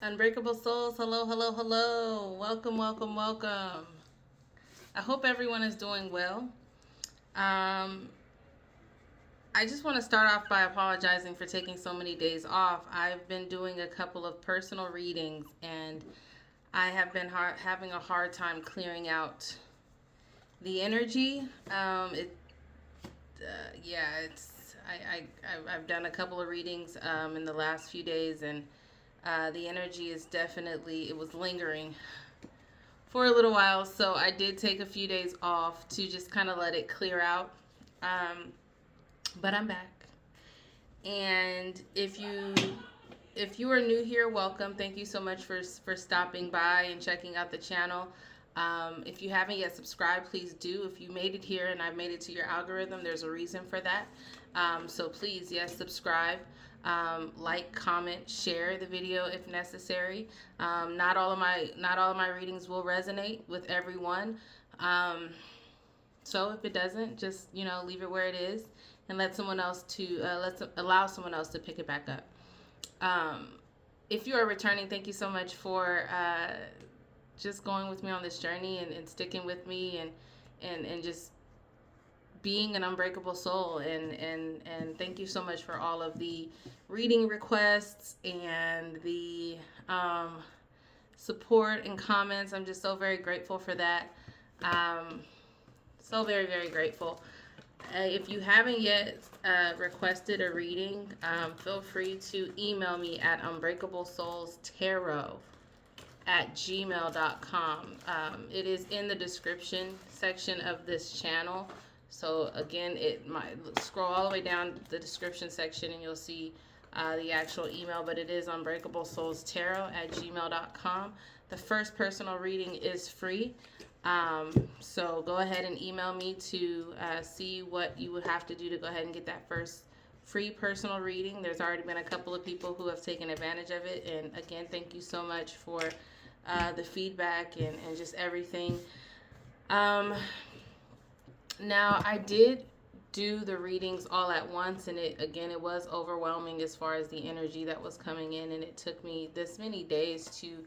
Unbreakable souls, hello, hello, hello. Welcome, welcome, welcome. I hope everyone is doing well. Um, I just want to start off by apologizing for taking so many days off. I've been doing a couple of personal readings and I have been having a hard time clearing out the energy. Yeah, I've done a couple of readings in the last few days, and the energy is definitely, it was lingering for a little while. So I did take a few days off to just kind of let it clear out. Um, but I'm back. And if you are new here, welcome. Thank you so much for stopping by and checking out the channel. If you haven't yet subscribed, please do. If you made it here and I've made it to your algorithm, there's a reason for that. So please, yes, subscribe. Like, comment, share the video if necessary. Not all of my readings will resonate with everyone. Um, so if it doesn't, just leave it where it is and allow someone else to pick it back up. Um, if you are returning, thank you so much for just going with me on this journey and sticking with me and just being an unbreakable soul, and thank you so much for all of the reading requests and the um, support and comments. I'm just so very grateful for that. So very, very grateful. If you haven't yet requested a reading, feel free to email me at unbreakablesoulstarot@gmail.com. It is in the description section of this channel. So again, it might scroll all the way down the description section and you'll see the actual email, but it is unbreakablesoulstarot@gmail.com. The first personal reading is free. So go ahead and email me to see what you would have to do to go ahead and get that first free personal reading. There's already been a couple of people who have taken advantage of it. And again, thank you so much for the feedback and just everything. Now, I did do the readings all at once, and it was overwhelming as far as the energy that was coming in, and it took me this many days to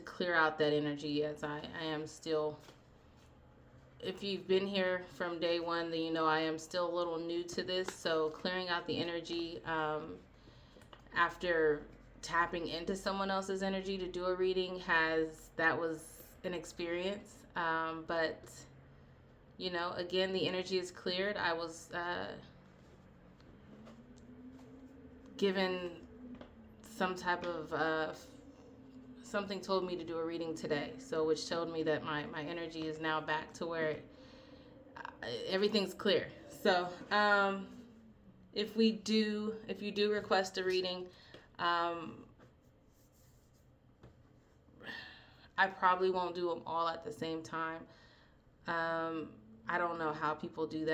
clear out that energy, as I am still. If you've been here from day one, then you know I am still a little new to this. So clearing out the energy after tapping into someone else's energy to do a reading that was an experience. But again, the energy is cleared. I was given some type of something told me to do a reading today, so which told me that my energy is now back to where everything's clear. So if you do request a reading, I probably won't do them all at the same time. I don't know how people do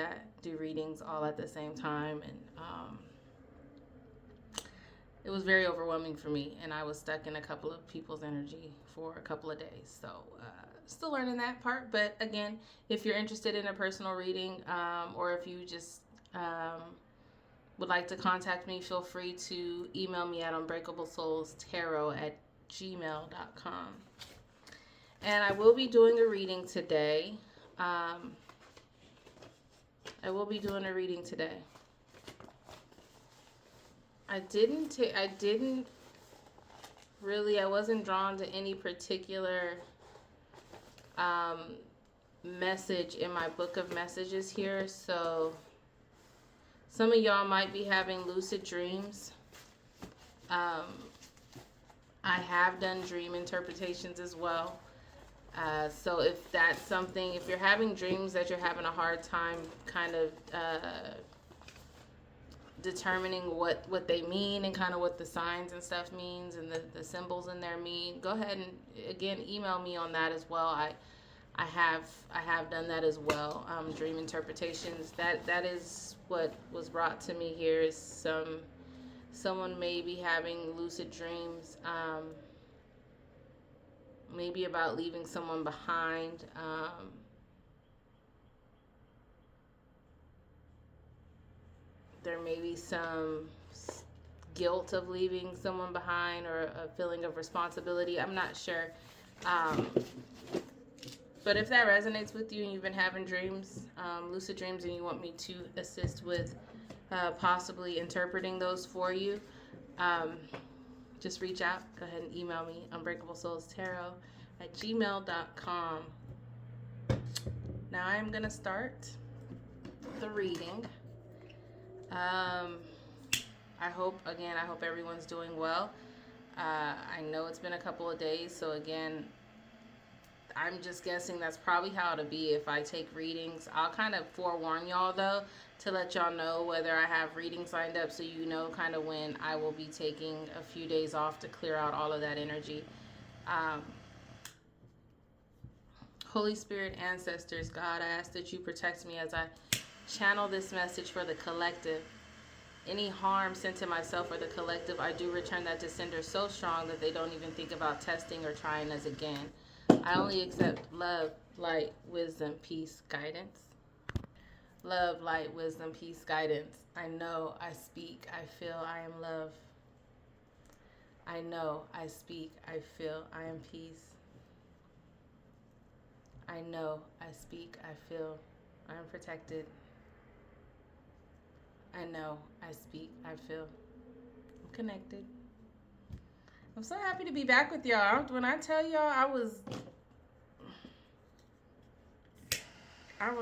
readings all at the same time, and it was very overwhelming for me, and I was stuck in a couple of people's energy for a couple of days. So still learning that part. But again, if you're interested in a personal reading, or if you just would like to contact me, feel free to email me at unbreakablesoulstarot@gmail.com. And I will be doing a reading today. I will be doing a reading today. I wasn't drawn to any particular message in my book of messages here. So some of y'all might be having lucid dreams. I have done dream interpretations as well. So if that's something, if you're having dreams that you're having a hard time kind of determining what they mean and kind of what the signs and stuff means and the symbols in there mean, go ahead and again email me on that as well. I have done that as well. Dream interpretations, that is what was brought to me here, is someone may be having lucid dreams, maybe about leaving someone behind. There may be some guilt of leaving someone behind or a feeling of responsibility. I'm not sure. But if that resonates with you and you've been having dreams, lucid dreams, and you want me to assist with possibly interpreting those for you, just reach out. Go ahead and email me, unbreakablesoulstarot@gmail.com. Now I'm going to start the reading. I hope everyone's doing well. I know it's been a couple of days, so again, I'm just guessing that's probably how it'll be if I take readings. I'll kind of forewarn y'all, though, to let y'all know whether I have readings lined up, so you know kind of when I will be taking a few days off to clear out all of that energy. Holy Spirit, ancestors, God, I ask that you protect me as I channel this message for the collective. Any harm sent to myself or the collective, I do return that to sender so strong that they don't even think about testing or trying us again. I only accept love, light, wisdom, peace, guidance. Love, light, wisdom, peace, guidance. I know, I speak, I feel, I am love. I know, I speak, I feel, I am peace. I know, I speak, I feel, I am protected. I know, I speak, I feel, I'm connected. I'm so happy to be back with y'all. When I tell y'all I was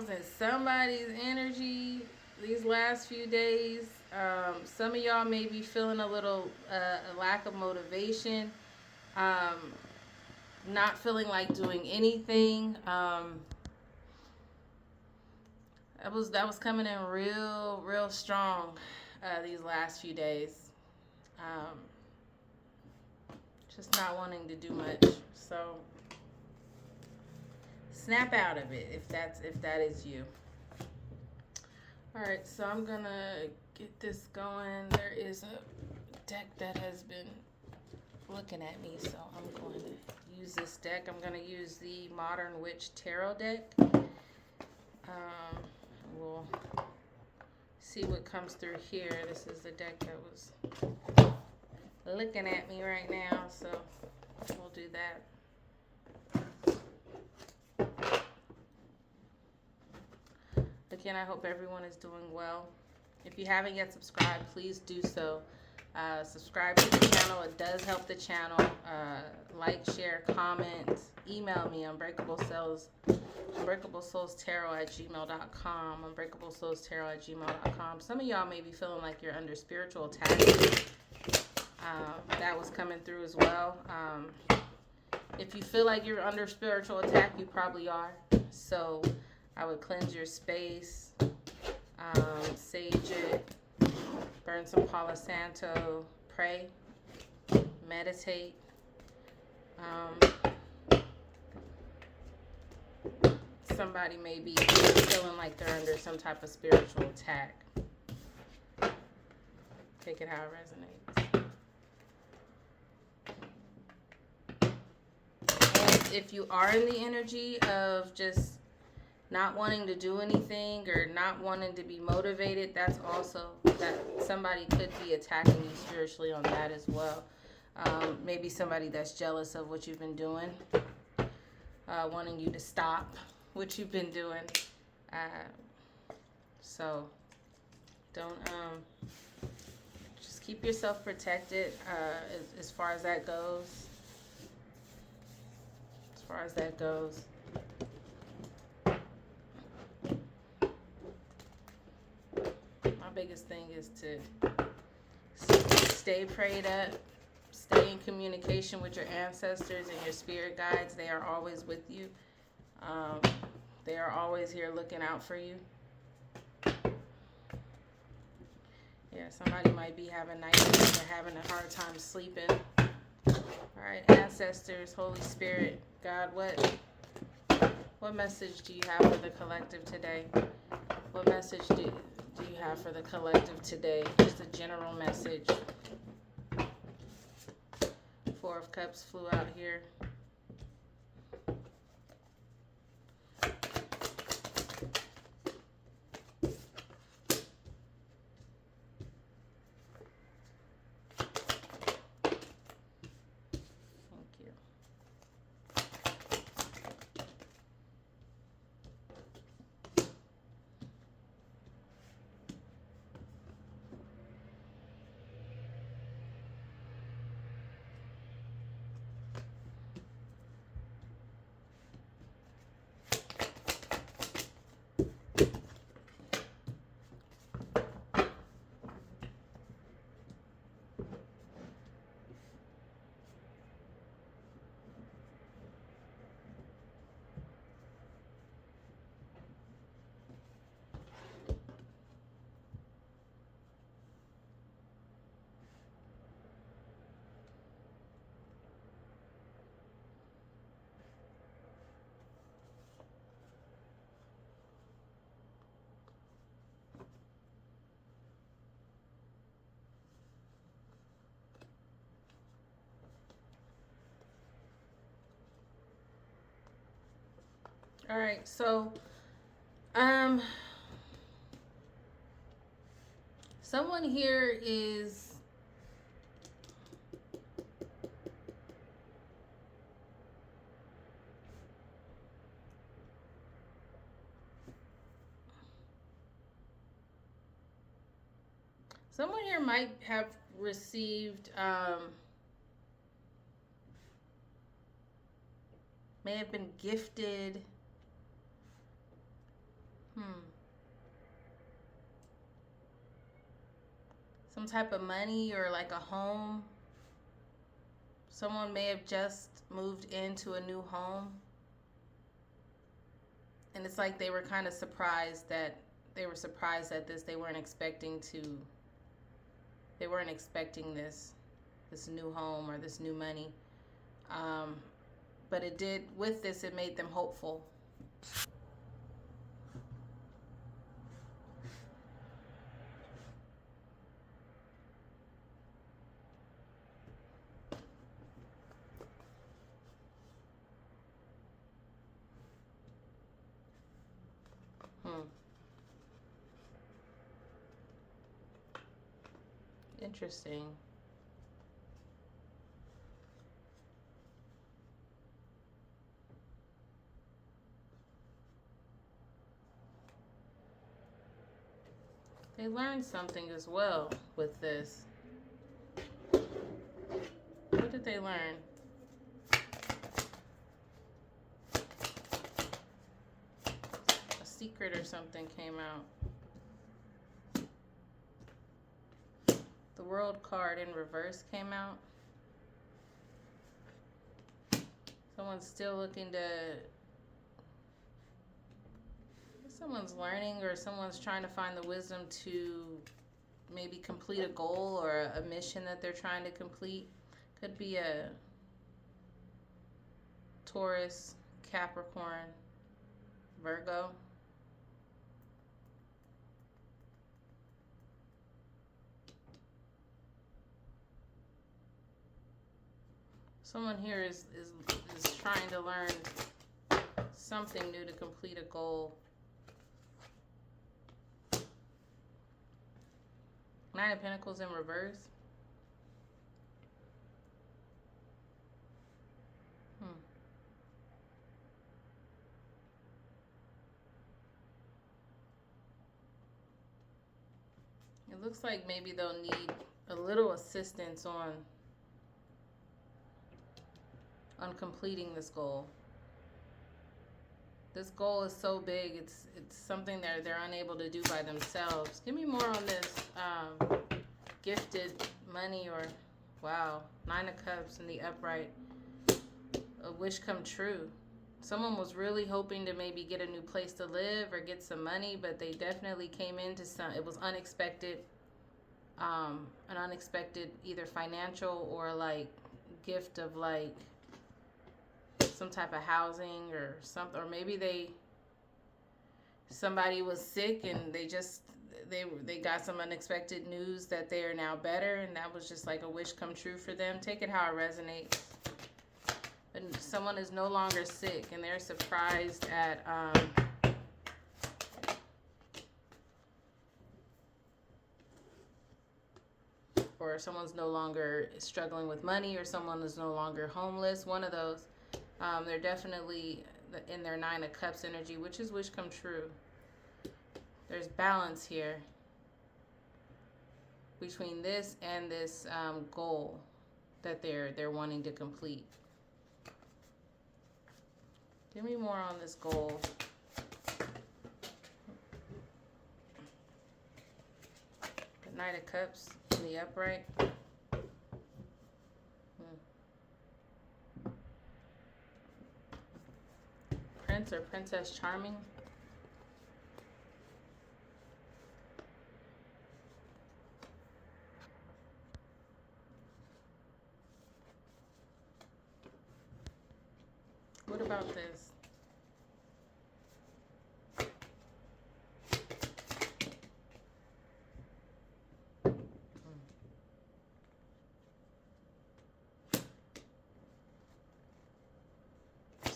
in somebody's energy these last few days. Some of y'all may be feeling a little a lack of motivation, not feeling like doing anything. That was coming in real strong these last few days. Just not wanting to do much. So snap out of it if that is you. All right, so I'm gonna get this going. There is a deck that has been looking at me, so I'm going to use this deck. I'm going to use the Modern Witch Tarot deck. We'll see what comes through here. This is the deck that was looking at me right now, so we'll do that. Again, I hope everyone is doing well. If you haven't yet subscribed, please do so. Subscribe to the channel. It does help the channel. Like, share, comment. Email me, unbreakablesoulstarot@gmail.com. unbreakablesoulstarot@gmail.com. Some of y'all may be feeling like you're under spiritual attack. That was coming through as well. If you feel like you're under spiritual attack, you probably are. So I would cleanse your space, sage it, burn some Palo Santo, pray, meditate. Somebody may be feeling like they're under some type of spiritual attack. Take it how it resonates. And if you are in the energy of just not wanting to do anything or not wanting to be motivated, that's also that somebody could be attacking you spiritually on that as well. Maybe somebody that's jealous of what you've been doing, wanting you to stop what you've been doing. So don't just keep yourself protected as far as that goes. My biggest thing is to stay prayed up, stay in communication with your ancestors and your spirit guides. They are always with you. They are always here looking out for you. Yeah, somebody might be having nightmares or having a hard time sleeping. All right, ancestors, Holy Spirit, God, what message do you have for the collective today? What message do you have for the collective today? Just a general message. Four of Cups flew out here. All right, so um, someone here is someone here might have received may have been gifted some type of money or like a home. Someone may have just moved into a new home. And it's like they were kind of surprised that this. They weren't expecting this new home or this new money. But it did, with this, it made them hopeful. Interesting. They learned something as well with this. What did they learn? A secret or something came out. The World card in reverse came out. Someone's still looking to... Someone's learning, or someone's trying to find the wisdom to maybe complete a goal or a mission that they're trying to complete. Could be a Taurus, Capricorn, Virgo. Someone here is trying to learn something new to complete a goal. Nine of Pentacles in reverse. It looks like maybe they'll need a little assistance on completing this goal. This goal is so big, it's something that they're unable to do by themselves. Give me more on this gifted money, or wow, Nine of Cups in the upright. A wish come true. Someone was really hoping to maybe get a new place to live or get some money, but they definitely came into it was unexpected. An unexpected either financial or like gift of like some type of housing or something, or maybe somebody was sick and they got some unexpected news that they are now better, and that was just like a wish come true for them. Take it how it resonates. But someone is no longer sick and they're surprised at or someone's no longer struggling with money, or someone is no longer homeless. One of those. They're definitely in their Nine of Cups energy, which is wish come true. There's balance here between this and this goal that they're wanting to complete. Give me more on this goal. The Knight of Cups in the upright. Prince or Princess Charming. What about this?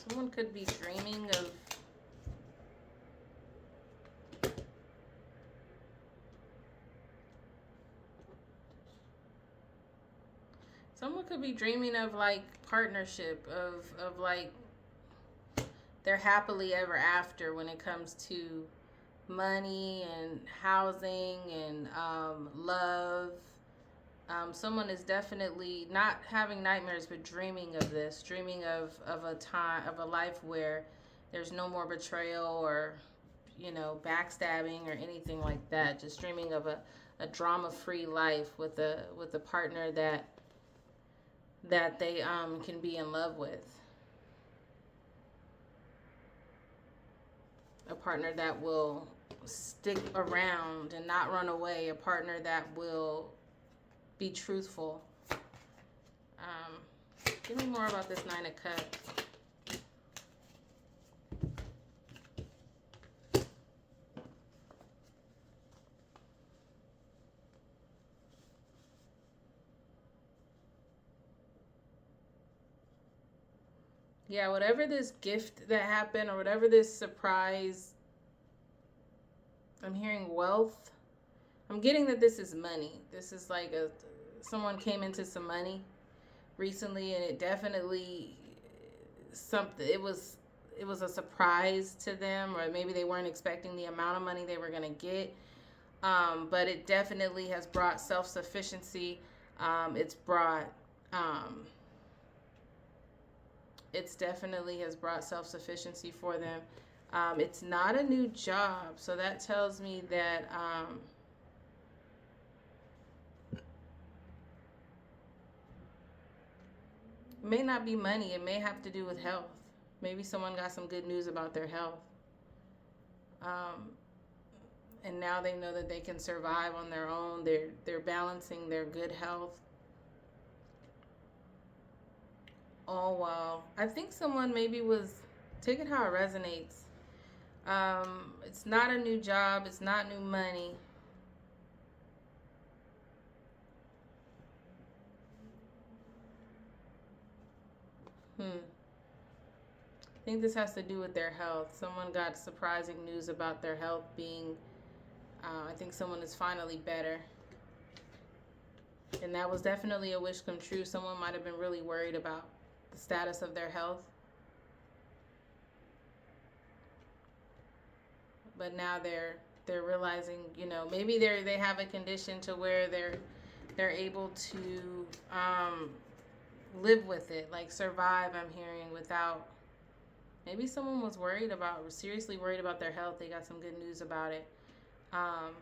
Someone could be dreaming of Someone could be dreaming of like partnership, of like they're happily ever after when it comes to money and housing and love. Someone is definitely not having nightmares, but dreaming of this, dreaming of a time, of a life where there's no more betrayal or, backstabbing or anything like that. Just dreaming of a drama-free life with a partner that they can be in love with. A partner that will stick around and not run away. A partner that will be truthful. Give me more about this Nine of Cups. Yeah, whatever this gift that happened or whatever this surprise, I'm hearing wealth. I'm getting that this is money. This is like someone came into some money recently, and it definitely something. It was a surprise to them, or maybe they weren't expecting the amount of money they were gonna get. But it definitely has brought self-sufficiency. It's brought it's definitely has brought self-sufficiency for them. It's not a new job, so that tells me that it may not be money. It may have to do with health. Maybe someone got some good news about their health. And now they know that they can survive on their own. They're balancing their good health. All while I think someone maybe was, take it how it resonates. It's not a new job. It's not new money. I think this has to do with their health. Someone got surprising news about their health being, I think someone is finally better. And that was definitely a wish come true. Someone might have been really worried about the status of their health. But now they're realizing, maybe they have a condition to where they're able to live with it, like survive, I'm hearing, without. Maybe someone was seriously worried about their health. They got some good news about it. But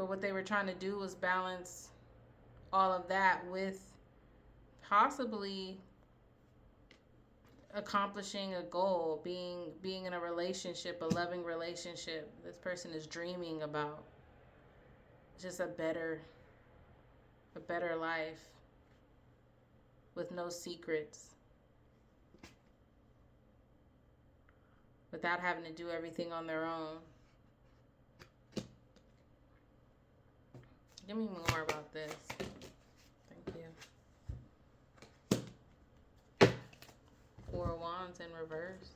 what they were trying to do was balance all of that with possibly accomplishing a goal, being in a relationship, a loving relationship. This person is dreaming about just a better life with no secrets, without having to do everything on their own. Give me more about this. Thank you. Four of Wands in reverse.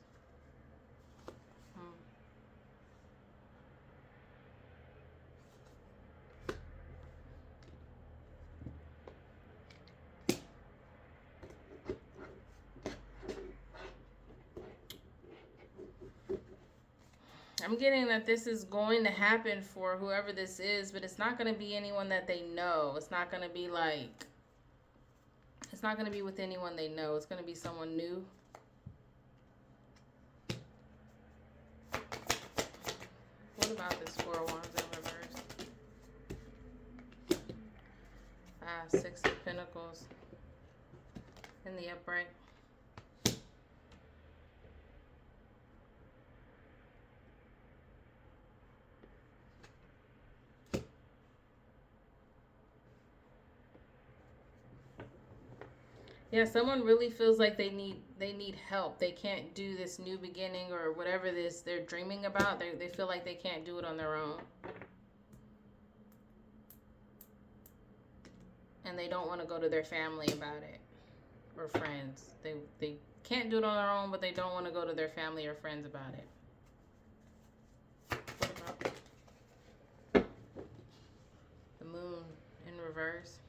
I'm getting that this is going to happen for whoever this is, but it's not going to be anyone that they know. It's not going to be with anyone they know. It's going to be someone new. What about this Four of Wands in reverse? Six of Pentacles in the upright. Yeah, someone really feels like they need help. They can't do this new beginning or whatever they're dreaming about. They feel like they can't do it on their own. And they don't want to go to their family about it or friends. They can't do it on their own, but they don't want to go to their family or friends about it. What about the Moon in reverse?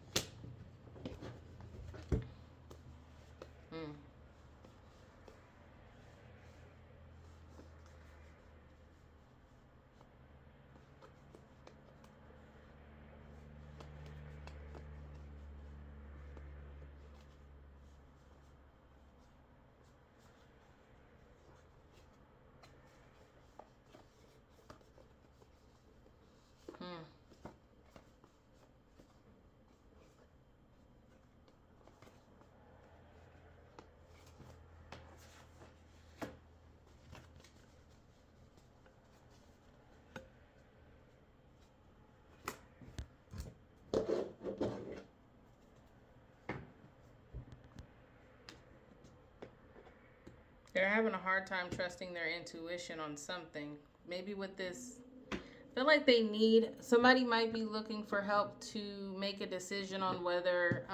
They're having a hard time trusting their intuition on something. Maybe with this, I feel like they need somebody might be looking for help to make a decision on whether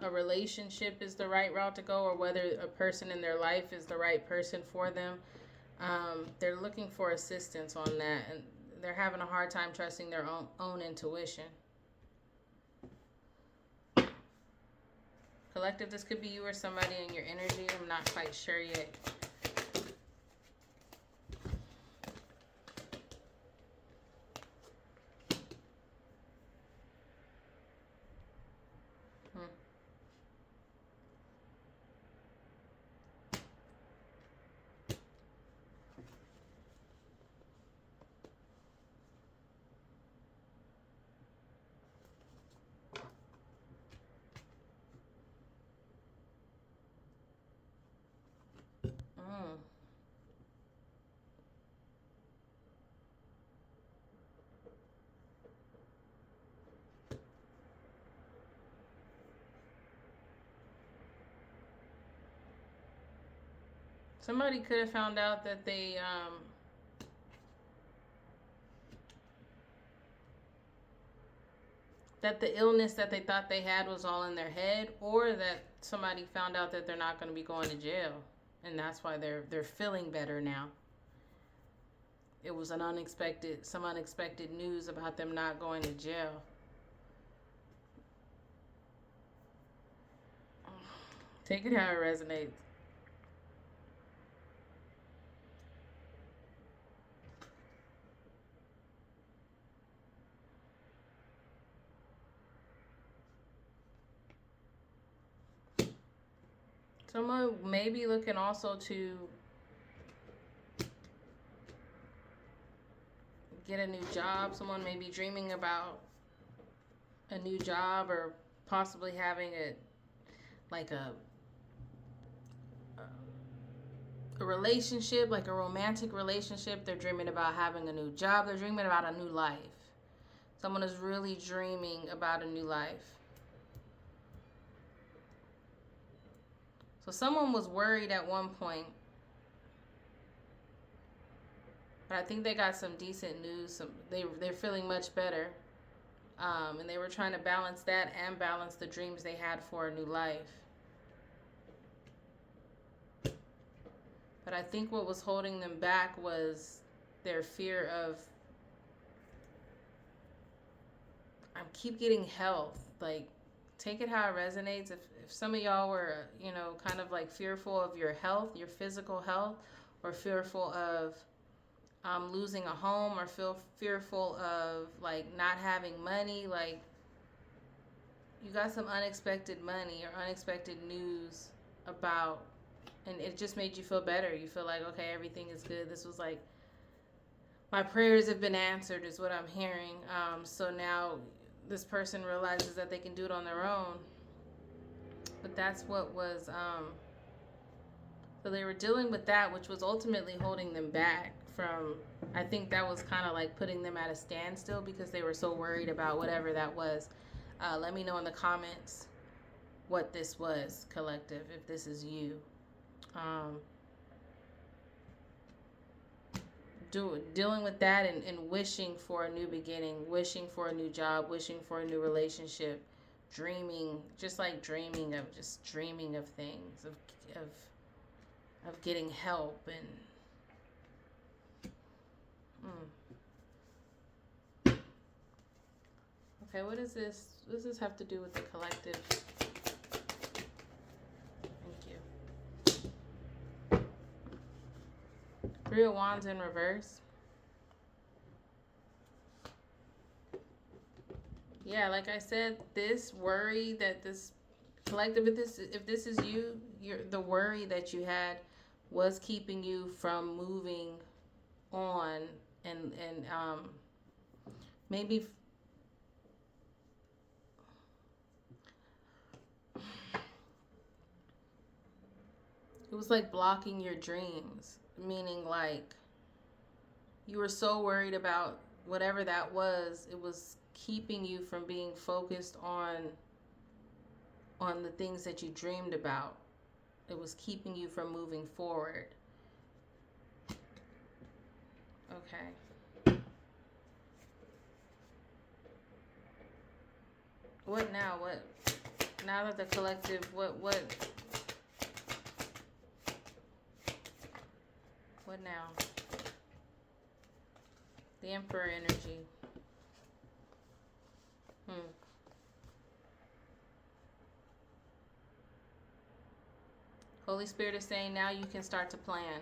a relationship is the right route to go or whether a person in their life is the right person for them. They're looking for assistance on that, and they're having a hard time trusting their own intuition. Collective, this could be you or somebody in your energy. I'm not quite sure yet. Mm. Somebody could have found out that that the illness that they thought they had was all in their head, or that somebody found out that they're not going to be going to jail, and that's why they're feeling better now. It was some unexpected news about them not going to jail. Take it how it resonates. Someone may be looking also to get a new job. Someone may be dreaming about a new job or possibly having like a relationship, like a romantic relationship. They're dreaming about having a new job. They're dreaming about a new life. Someone is really dreaming about a new life. So someone was worried at one point, but I think they got some decent news. They're feeling much better, and they were trying to balance that and balance the dreams they had for a new life. But I think what was holding them back was their fear of. I keep getting health. Like, take it how it resonates. If some of y'all were, kind of like fearful of your health, your physical health, or fearful of losing a home, or fearful of like not having money, like you got some unexpected money or unexpected news about, and it just made you feel better. You feel like, okay, everything is good. This was like, my prayers have been answered is what I'm hearing. So now this person realizes that they can do it on their own. But that's what was, so they were dealing with that, which was ultimately holding them back from, I think that was kind of like putting them at a standstill because they were so worried about whatever that was. Let me know in the comments what this was, collective, if this is you. Dealing with that and wishing for a new beginning, wishing for a new job, wishing for a new relationship, dreaming, just like dreaming of things, of getting help and okay, what is this? What does this have to do with the collective? Thank you. Three of Wands in reverse. Yeah, like I said, this worry that this collective, if this is you, the worry that you had was keeping you from moving on and maybe it was like blocking your dreams, meaning like you were so worried about whatever that was, it was keeping you from being focused on the things that you dreamed about. It was keeping you from moving forward. Okay. What now? What now that the collective? What now? The Emperor energy. Hmm. Holy Spirit is saying now you can start to plan.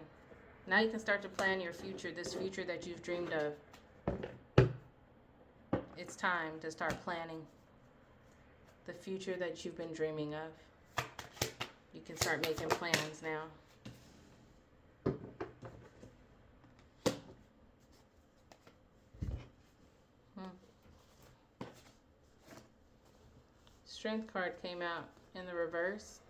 Now you can start to plan your future, this future that you've dreamed of. It's time to start planning the future that you've been dreaming of. You can start making plans now. Strength card came out in the reverse.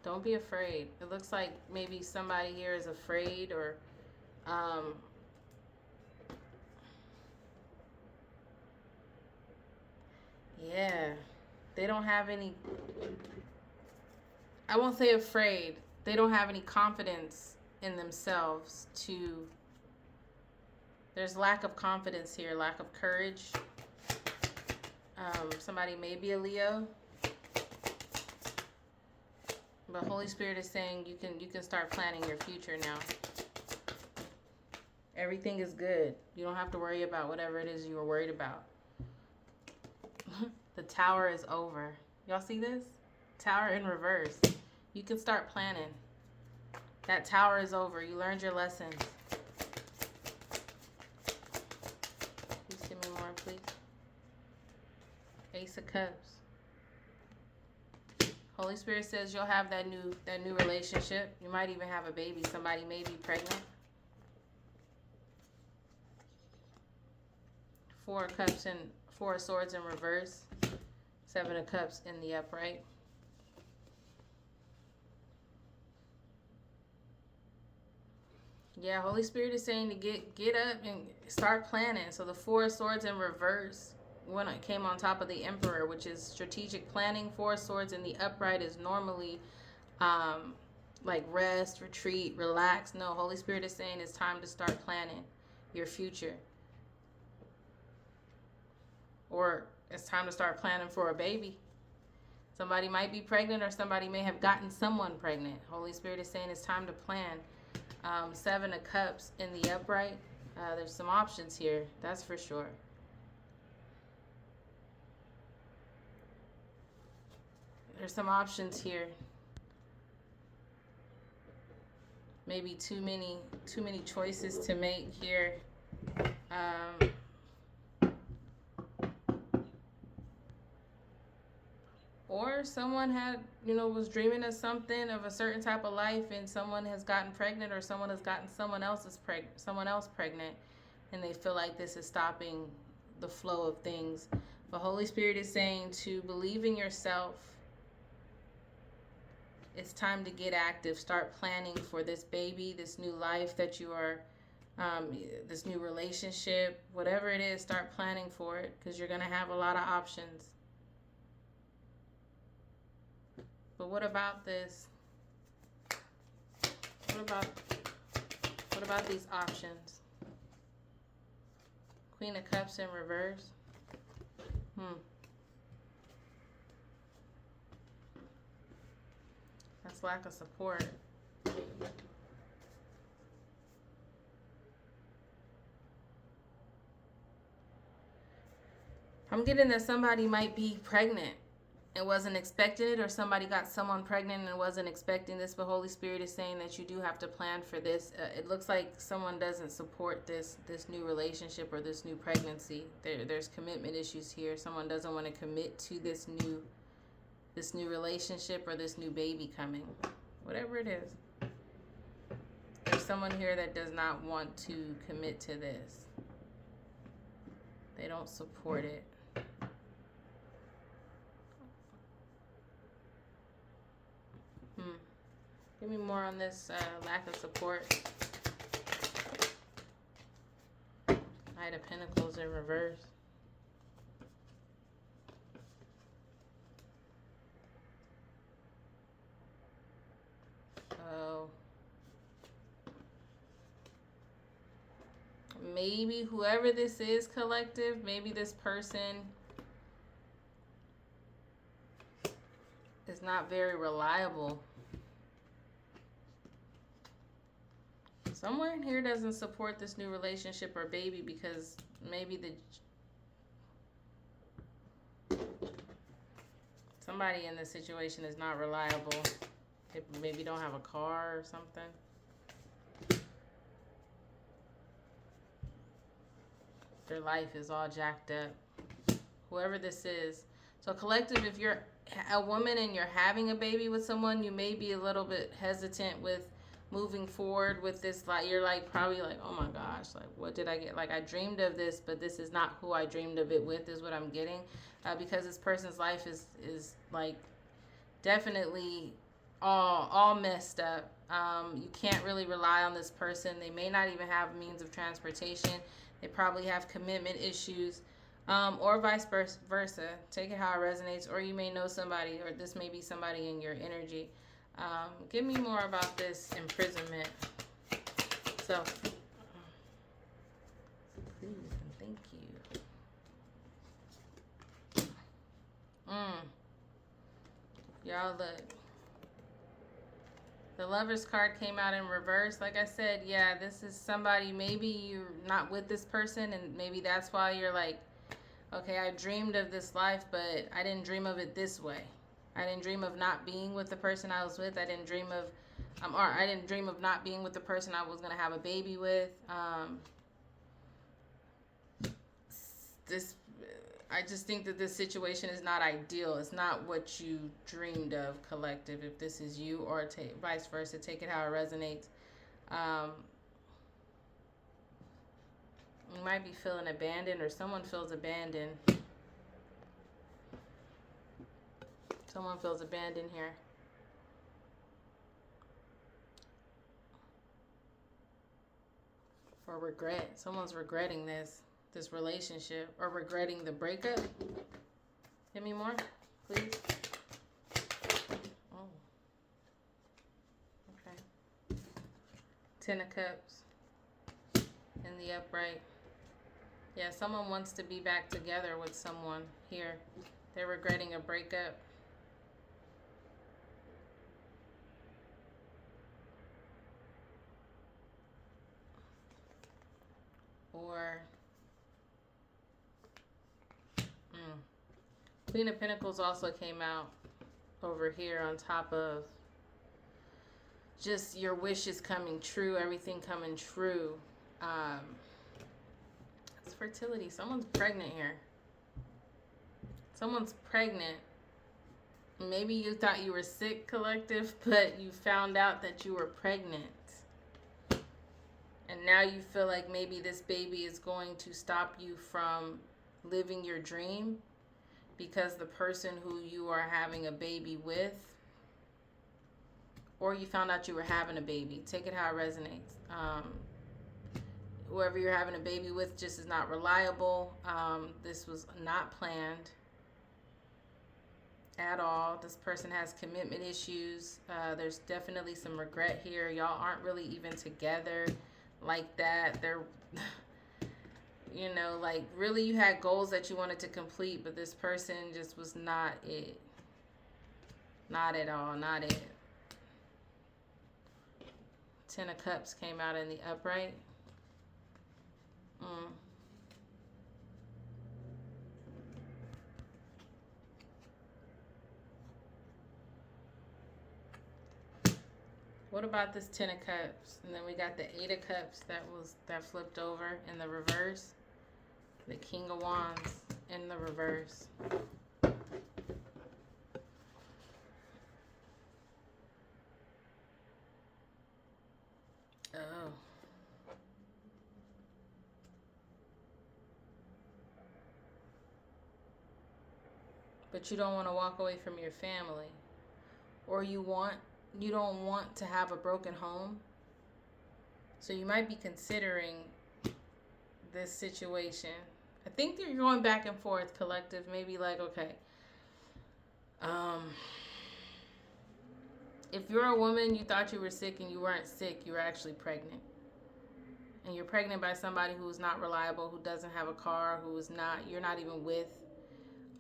Don't be afraid. It looks like maybe somebody here is afraid or yeah, they don't have any, I won't say afraid. They don't have any confidence in themselves to, there's lack of confidence here, lack of courage. Somebody may be a Leo. But Holy Spirit is saying you can start planning your future now. Everything is good. You don't have to worry about whatever it is you were worried about. The tower is over. Y'all see this? Tower in reverse. You can start planning. That tower is over. You learned your lessons. Please give me more, please. Ace of Cups. Holy Spirit says you'll have that new relationship. You might even have a baby. Somebody may be pregnant. Four of Cups and Four of Swords in reverse. Seven of Cups in the upright. Yeah, Holy Spirit is saying to get up and start planning. So the Four of Swords in reverse when it came on top of the Emperor, which is strategic planning. Four of Swords in the upright is normally like rest, retreat, relax. No, Holy Spirit is saying it's time to start planning your future. Or it's time to start planning for a baby. Somebody might be pregnant or somebody may have gotten someone pregnant. Holy Spirit is saying it's time to plan. Seven of Cups in the upright. There's some options here, that's for sure. There's some options here. Maybe too many choices to make here. Or someone had, was dreaming of something, of a certain type of life, and someone has gotten pregnant, or someone has gotten someone else pregnant, and they feel like this is stopping the flow of things. But Holy Spirit is saying to believe in yourself. It's time to get active. Start planning for this baby, this new life that you are, this new relationship, whatever it is. Start planning for it, because you're going to have a lot of options. But what about this? What about these options? Queen of Cups in reverse. That's lack of support. I'm getting that somebody might be pregnant and wasn't expecting it, or somebody got someone pregnant and wasn't expecting this. But Holy Spirit is saying that you do have to plan for this. It looks like someone doesn't support this new relationship or this new pregnancy. There's commitment issues here. Someone doesn't want to commit to this new relationship or this new baby coming. Whatever it is. There's someone here that does not want to commit to this. They don't support it. Give me more on this lack of support. Knight of Pentacles in reverse. Oh. maybe whoever this is, collective, maybe this person is not very reliable. Someone here doesn't support this new relationship or baby because maybe somebody in this situation is not reliable. They maybe don't have a car or something. Their life is all jacked up. Whoever this is. So collective, if you're a woman and you're having a baby with someone, you may be a little bit hesitant with moving forward with this. Like, you're like probably like, oh my gosh, like what did I get? Like, I dreamed of this, but this is not who I dreamed of it with, is what I'm getting. Because this person's life is like definitely all messed up. You can't really rely on this person. They may not even have means of transportation. They probably have commitment issues, or vice versa. Take it how it resonates. Or you may know somebody, or this may be somebody in your energy. Give me more about this imprisonment. So, please and thank you. Y'all, look. The Lover's card came out in reverse. Like I said, yeah, this is somebody, maybe you're not with this person, and maybe that's why you're like, okay, I dreamed of this life, but I didn't dream of it this way. I didn't dream of not being with the person I was with. I didn't dream of, I didn't dream of not being with the person I was gonna have a baby with. I just think that this situation is not ideal. It's not what you dreamed of, collective. If this is you, or vice versa, take it how it resonates. You might be feeling abandoned, or someone feels abandoned. Someone feels abandoned here. Or regret. Someone's regretting this relationship, or regretting the breakup. Give me more, please. Oh. Okay. 10 of Cups in the upright. Yeah, someone wants to be back together with someone here. They're regretting a breakup. Or Queen of Pentacles also came out over here on top of just your wishes coming true, everything coming true. It's fertility. Someone's pregnant here. Someone's pregnant. Maybe you thought you were sick, collective, but you found out that you were pregnant. And now you feel like maybe this baby is going to stop you from living your dream, because the person who you are having a baby with, or you found out you were having a baby. Take it how it resonates. Whoever you're having a baby with just is not reliable. This was not planned at all. This person has commitment issues. There's definitely some regret here. Y'all aren't really even together like that. They're you know, like really you had goals that you wanted to complete, but this person just was not it. Not at all, not it. 10 of Cups came out in the upright. What about this 10 of Cups? And then we got the 8 of Cups that flipped over in the reverse. The King of Wands in the reverse. Oh. But you don't want to walk away from your family. Or you don't want to have a broken home. So you might be considering this situation. I think you're going back and forth, collective. Maybe like, okay, if you're a woman, you thought you were sick and you weren't sick, you were actually pregnant. and you're pregnant by somebody who is not reliable, who doesn't have a car, you're not even with.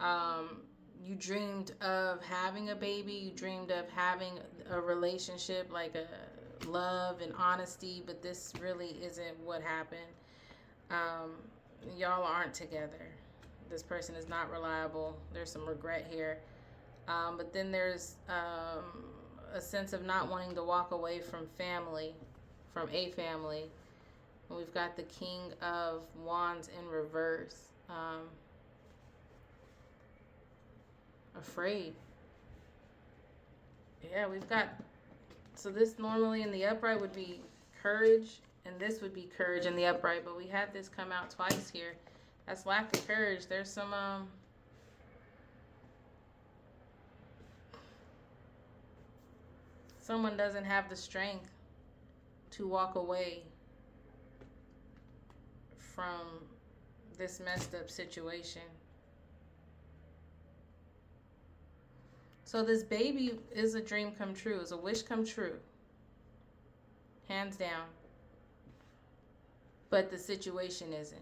Um, you dreamed of having a baby. You dreamed of having a relationship, like a love and honesty, but this really isn't what happened. Um, y'all aren't together. This person is not reliable. There's some regret here. But then there's a sense of not wanting to walk away from family, from a family. And we've got the King of Wands in reverse. Afraid. Yeah, we've got, so this normally in the upright would be courage, and this would be courage in the upright, but we had this come out twice here. That's lack of courage. There's some someone doesn't have the strength to walk away from this messed up situation. So this baby is a dream come true, is a wish come true. Hands down. But the situation isn't.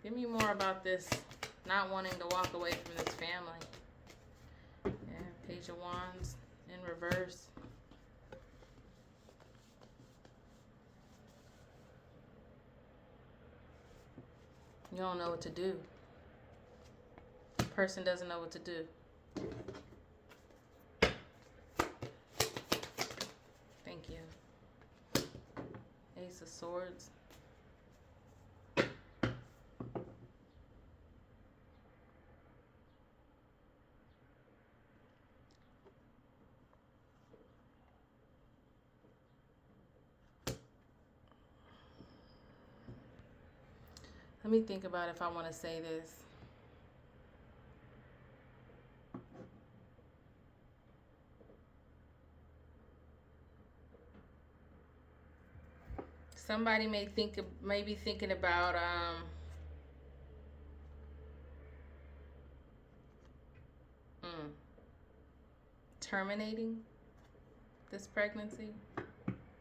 Give me more about this not wanting to walk away from this family. Yeah, Page of Wands in reverse. You don't know what to do. The person doesn't know what to do. Thank you. Ace of Swords. Let me think about if I want to say this. Somebody may be thinking about terminating this pregnancy.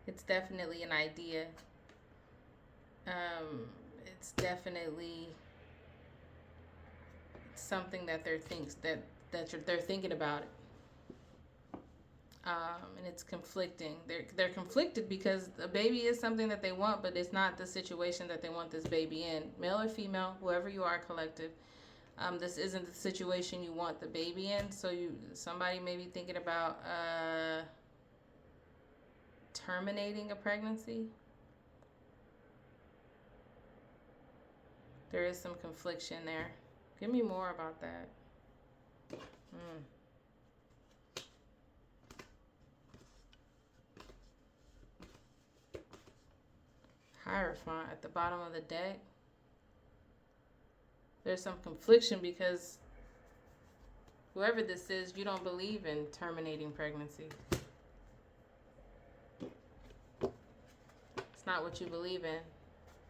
It's definitely an idea. It's definitely something that they're thinking about it. And it's conflicting. They're conflicted because a baby is something that they want, but it's not the situation that they want this baby in. Male or female, whoever you are, collective. This isn't the situation you want the baby in. So somebody may be thinking about terminating a pregnancy. There is some confliction there. Give me more about that. Hierophant at the bottom of the deck. There's some confliction because whoever this is, you don't believe in terminating pregnancy. It's not what you believe in.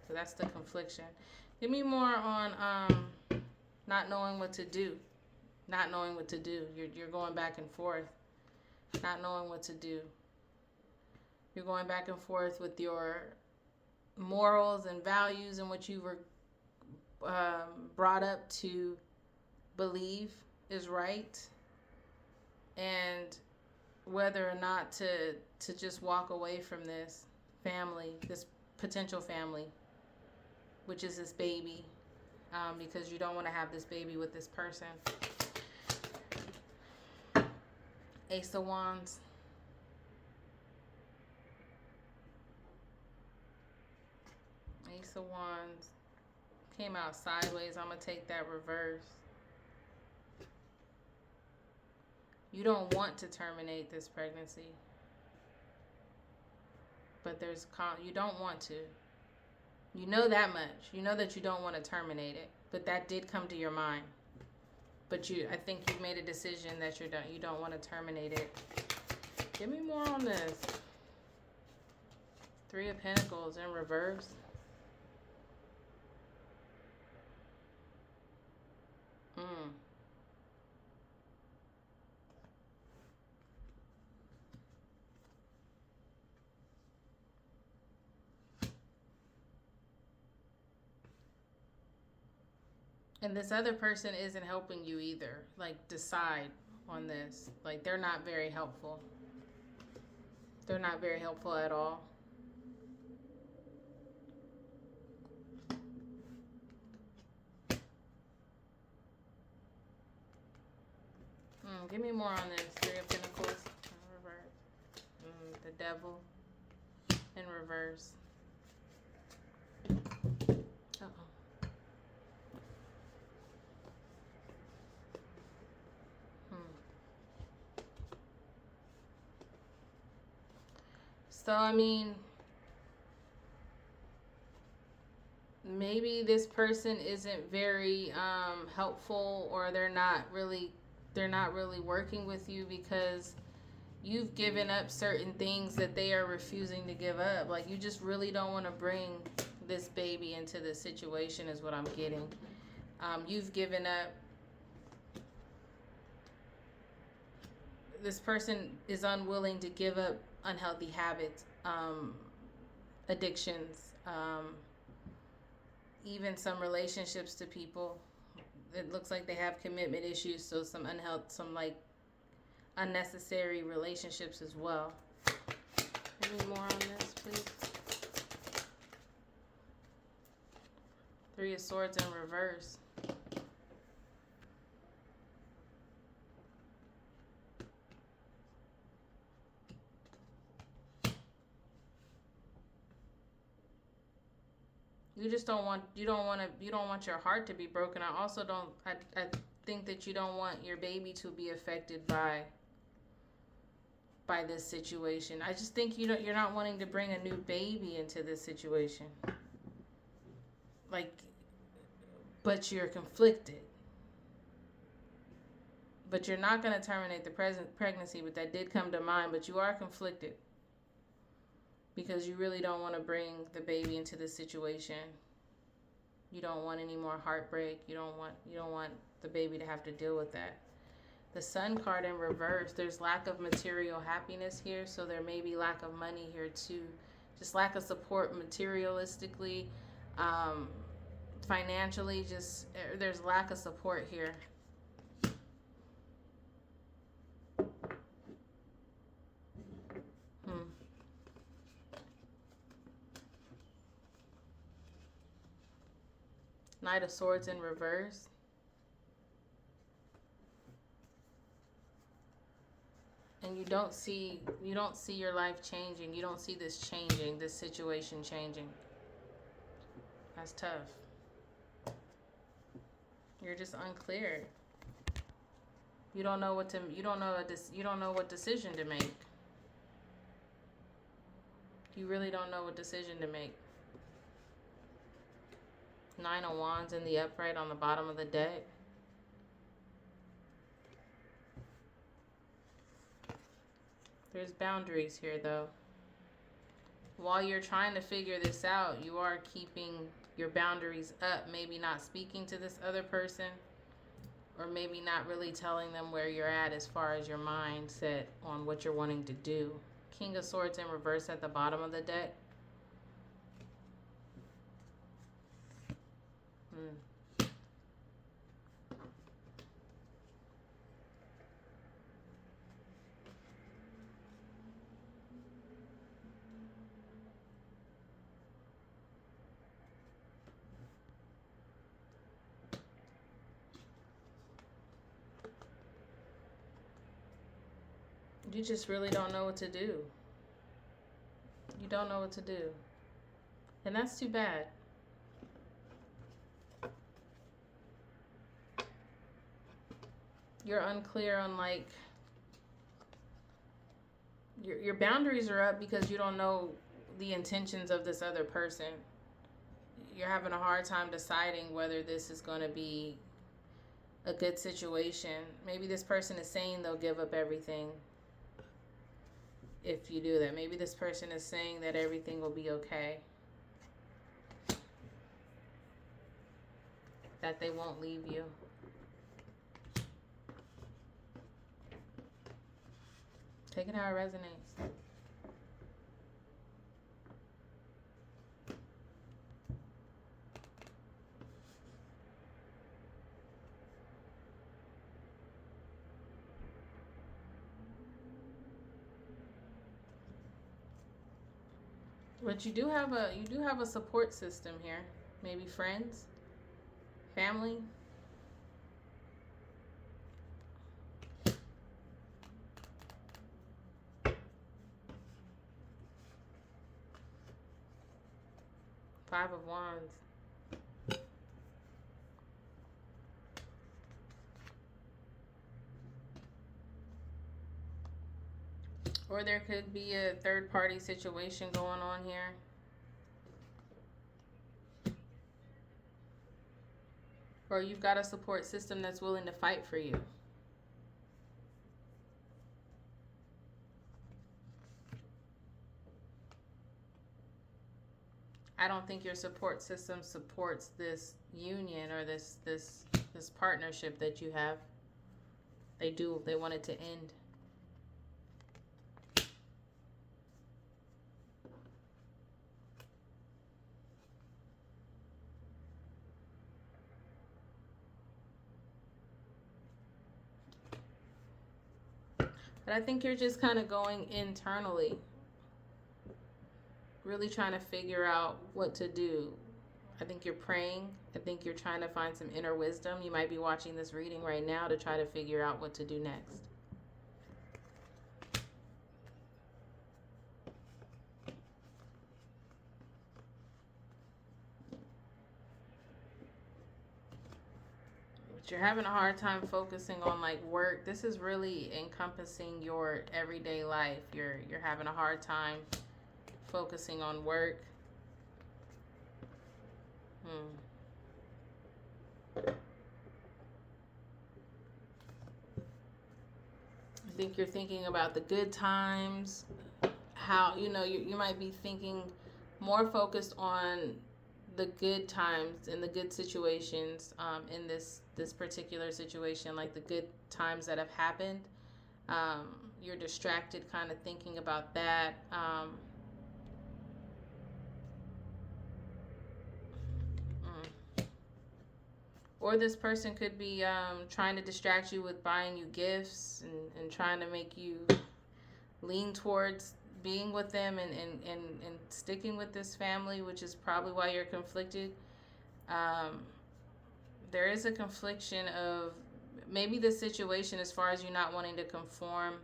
So that's the confliction. Give me more on not knowing what to do. Not knowing what to do. You're going back and forth. Not knowing what to do. You're going back and forth with your morals and values and what you were brought up to believe is right, and whether or not to just walk away from this family, this potential family, which is this baby, because you don't want to have this baby with this person. Ace of Wands. Ace of Wands came out sideways. I'm going to take that reverse. You don't want to terminate this pregnancy. But you don't want to. You know that much. You know that you don't want to terminate it. But that did come to your mind. But I think you've made a decision that you don't want to terminate it. Give me more on this. Three of Pentacles in reverse. And this other person isn't helping you either. Like, decide on this. Like, they're not very helpful. They're not very helpful at all. Give me more on this. Three of Pentacles in reverse. The Devil in reverse. So, I mean, maybe this person isn't very helpful, or they're not really working with you because you've given up certain things that they are refusing to give up. Like, you just really don't want to bring this baby into this situation is what I'm getting. You've given up. This person is unwilling to give up unhealthy habits, addictions, even some relationships to people. It looks like they have commitment issues, so some like unnecessary relationships as well. Any more on this, please? Three of Swords in reverse. You just don't want your heart to be broken. I also don't I think that you don't want your baby to be affected by this situation. I just think you're not wanting to bring a new baby into this situation. Like, but you're conflicted. But you're not going to terminate the pregnancy, but that did come to mind, but you are conflicted. Because you really don't want to bring the baby into this situation. You don't want any more heartbreak. You don't want the baby to have to deal with that. The Sun card in reverse, there's lack of material happiness here, so there may be lack of money here too. Just lack of support materialistically, financially, just there's lack of support here. Knight of Swords in reverse. And you don't see your life changing. You don't see this changing, this situation changing. That's tough. You're just unclear. You don't know what decision to make. You really don't know what decision to make. Nine of Wands in the upright on the bottom of the deck. There's boundaries here, though. While you're trying to figure this out, you are keeping your boundaries up. Maybe not speaking to this other person, or maybe not really telling them where you're at as far as your mindset on what you're wanting to do. King of Swords in reverse at the bottom of the deck. You just really don't know what to do. You don't know what to do. And that's too bad. You're unclear on, like, your boundaries are up because you don't know the intentions of this other person. You're having a hard time deciding whether this is going to be a good situation. Maybe this person is saying they'll give up everything if you do that. Maybe this person is saying that everything will be okay. That they won't leave you. Take it how it resonates. But you do have a support system here. Maybe friends, family. 5 of Wands. Or there could be a third party situation going on here. Or you've got a support system that's willing to fight for you. I don't think your support system supports this union or this partnership that you have. They do. They want it to end. But I think you're just kind of going internally, really trying to figure out what to do. I think you're praying. I think you're trying to find some inner wisdom. You might be watching this reading right now to try to figure out what to do next. But you're having a hard time focusing on like work. This is really encompassing your everyday life. You're having a hard time focusing on work. I think you're thinking about the good times. How you might be thinking more focused on the good times and the good situations in this particular situation, like the good times that have happened. You're distracted kind of thinking about that. Or this person could be trying to distract you with buying you gifts and trying to make you lean towards being with them and sticking with this family, which is probably why you're conflicted. There is a confliction of maybe the situation as far as you not wanting to conform,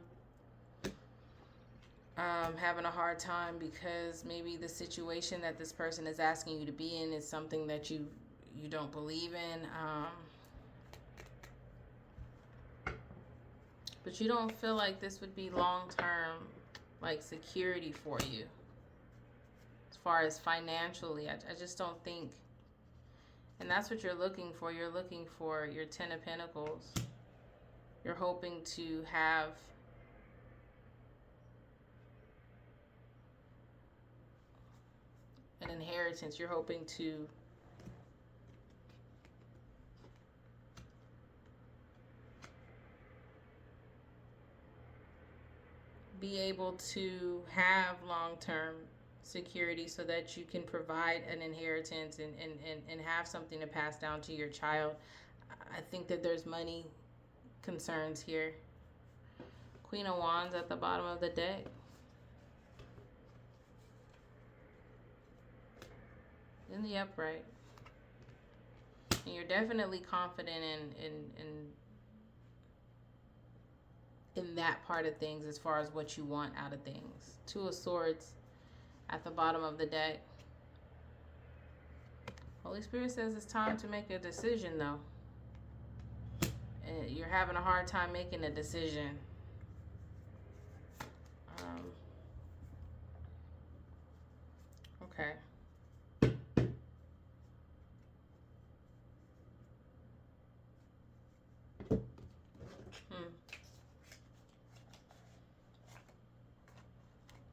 having a hard time because maybe the situation that this person is asking you to be in is something that you don't believe in. But you don't feel like this would be long-term like security for you as far as financially. I just don't think, and that's what you're looking for. You're looking for your 10 of Pentacles. You're hoping to have an inheritance. You're hoping to be able to have long-term security so that you can provide an inheritance and have something to pass down to your child. I think that there's money concerns here. Queen of Wands at the bottom of the deck. In the upright. And you're definitely confident in that part of things as far as what you want out of things. Two of Swords at the bottom of the deck. Holy Spirit says it's time to make a decision though. And you're having a hard time making a decision. Okay.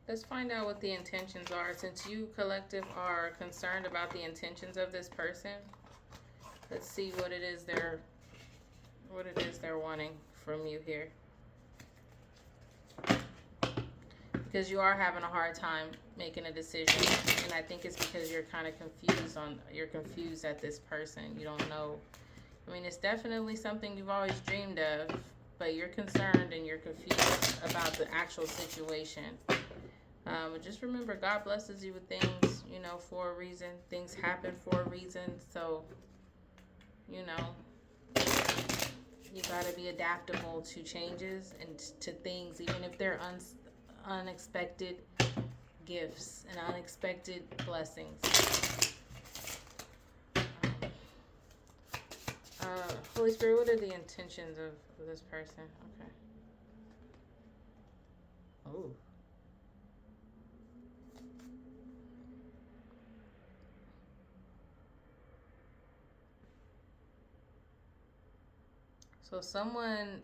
Let's find out what the intentions are. Since you, collective, are concerned about the intentions of this person, let's see what it is they're wanting from you here. Because you are having a hard time making a decision, and I think it's because you're kind of confused at this person. You don't know. I mean, it's definitely something you've always dreamed of, but you're concerned and you're confused about the actual situation. But just remember, God blesses you with things, you know, for a reason. Things happen for a reason. So, you know, you got to be adaptable to changes and to things, even if they're unexpected gifts and unexpected blessings. Holy Spirit, what are the intentions of this person? Okay. Oh. So someone's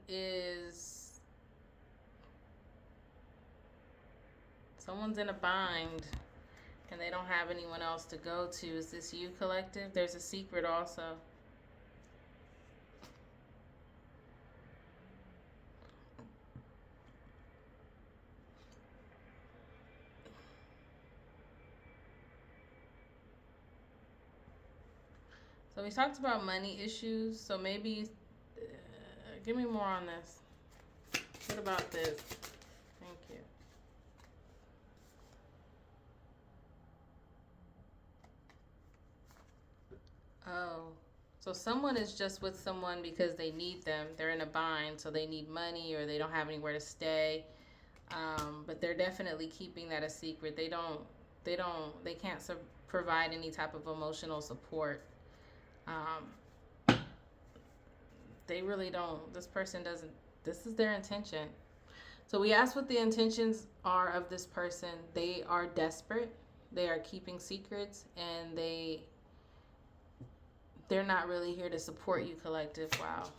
in a bind and they don't have anyone else to go to. Is this you, collective? There's a secret also. So we talked about money issues. So maybe, give me more on this. What about this? Thank you. Oh, so someone is just with someone because they need them. They're in a bind, so they need money or they don't have anywhere to stay. But they're definitely keeping that a secret. They can't provide any type of emotional support. They really don't. This person doesn't. This is their intention. So we asked what the intentions are of this person. They are desperate. They are keeping secrets, and they're not really here to support you, collective. Wow.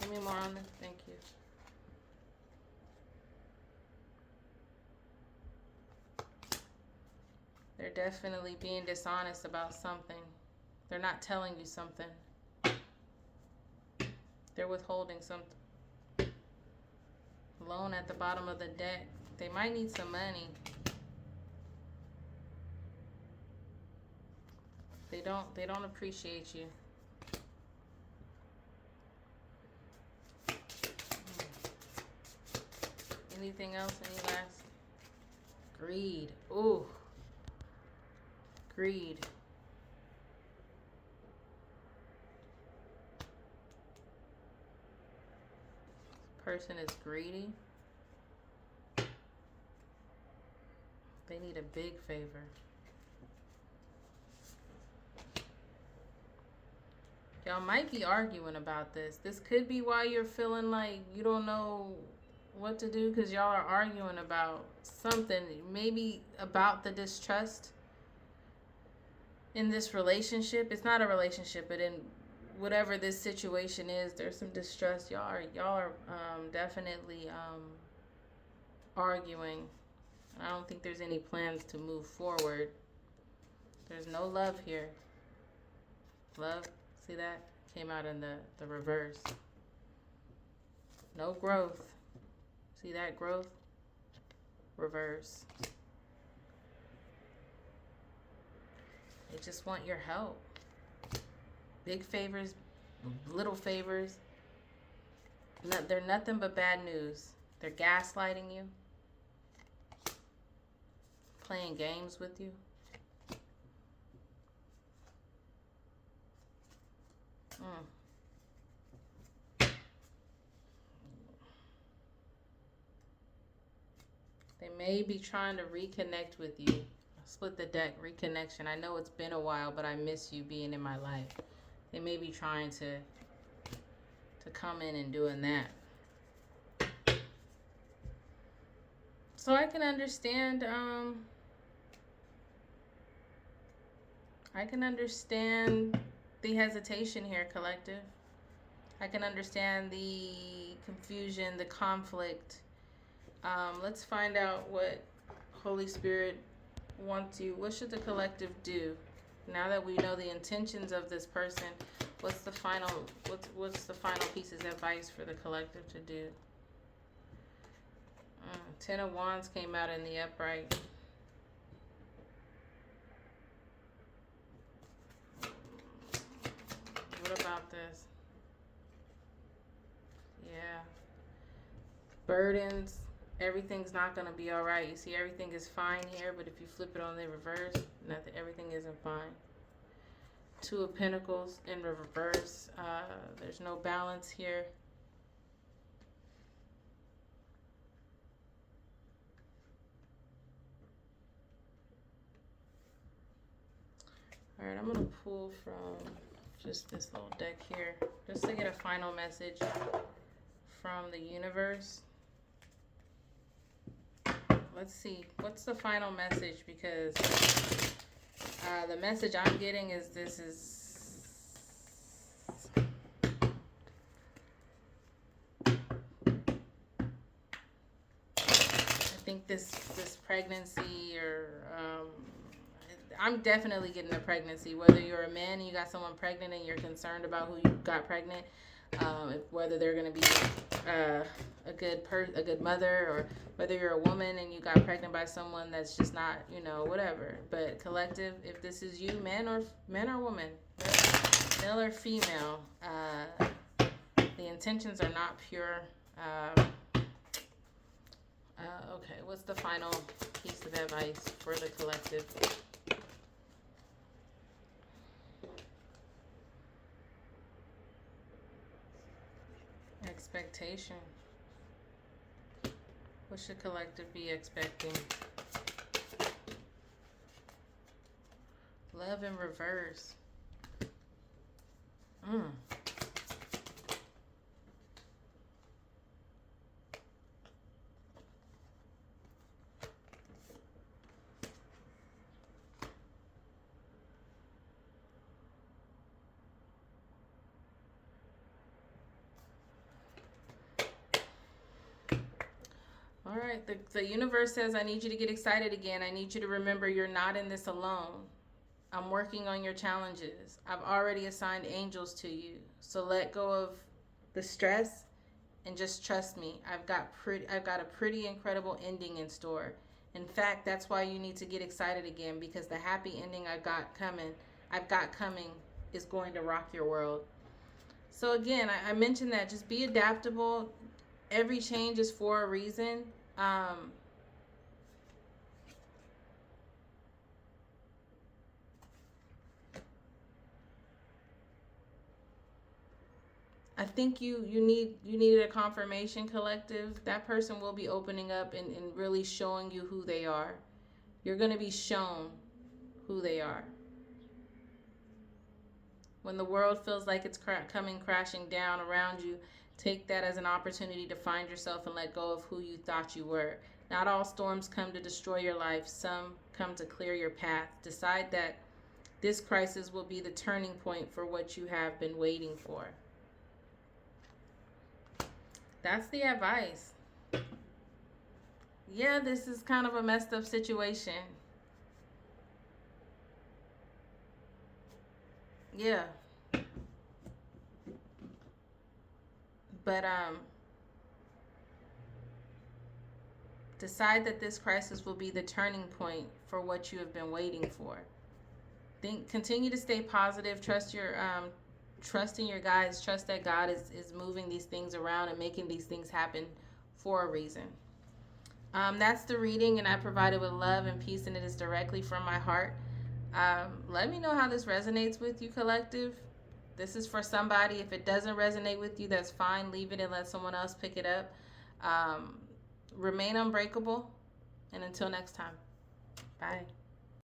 Give me more on this. Thank you. They're definitely being dishonest about something. They're not telling you something. They're withholding something. Loan at the bottom of the deck. They might need some money. They don't appreciate you. Anything else? Any last? Greed. Ooh. Greed. Person is greedy. They need a big favor. Y'all might be arguing about this. This could be why you're feeling like you don't know what to do, because y'all are arguing about something, maybe about the distrust in this relationship. It's not a relationship, but in whatever this situation is, there's some distrust. Y'all are definitely arguing. I don't think there's any plans to move forward. There's no love here. Love, see that? Came out in the reverse. No growth. See that growth? Reverse. They just want your help. Big favors, little favors. They're nothing but bad news. They're gaslighting you. Playing games with you. They may be trying to reconnect with you. Split the deck, reconnection. I know it's been a while, but I miss you being in my life. They may be trying to come in and doing that. So I can understand the hesitation here, collective. I can understand the confusion, the conflict. Let's find out what Holy Spirit wants you. What should the collective do? Now that we know the intentions of this person, what's the final piece's advice for the collective to do? 10 of Wands came out in the upright. What about this? Yeah. Burdens. Everything's not going to be all right. You see, everything is fine here, but if you flip it on the reverse, nothing, everything isn't fine. Two of Pentacles in reverse. There's no balance here. All right, I'm going to pull from just this little deck here just to get a final message from the universe. Let's see, what's the final message? Because the message I'm getting is this is... I think this pregnancy or... I'm definitely getting a pregnancy. Whether you're a man and you got someone pregnant and you're concerned about who you got pregnant, whether they're going to be a good mother, or whether you're a woman and you got pregnant by someone that's just not, whatever. But collective, if this is you, man or woman, male or female, the intentions are not pure. Okay, what's the final piece of advice for the collective? Expectation. What should collective be expecting? Love in reverse. All right, the universe says, I need you to get excited again. I need you to remember you're not in this alone. I'm working on your challenges. I've already assigned angels to you. So let go of the stress and just trust me. I've got a pretty incredible ending in store. In fact, that's why you need to get excited again, because the happy ending I've got coming is going to rock your world. So again, I mentioned that just be adaptable. Every change is for a reason. I think you needed a confirmation, collective. That person will be opening up and really showing you who they are. You're going to be shown who they are. When the world feels like it's coming crashing down around you, take that as an opportunity to find yourself and let go of who you thought you were. Not all storms come to destroy your life. Some come to clear your path. Decide that this crisis will be the turning point for what you have been waiting for. That's the advice. Yeah, this is kind of a messed up situation. Yeah. But decide that this crisis will be the turning point for what you have been waiting for. Continue to stay positive. Trust in your guides. Trust that God is moving these things around and making these things happen for a reason. That's the reading, and I provide it with love and peace, and it is directly from my heart. Let me know how this resonates with you, collective. This is for somebody. If it doesn't resonate with you, that's fine. Leave it and let someone else pick it up. Remain unbreakable. And until next time, bye.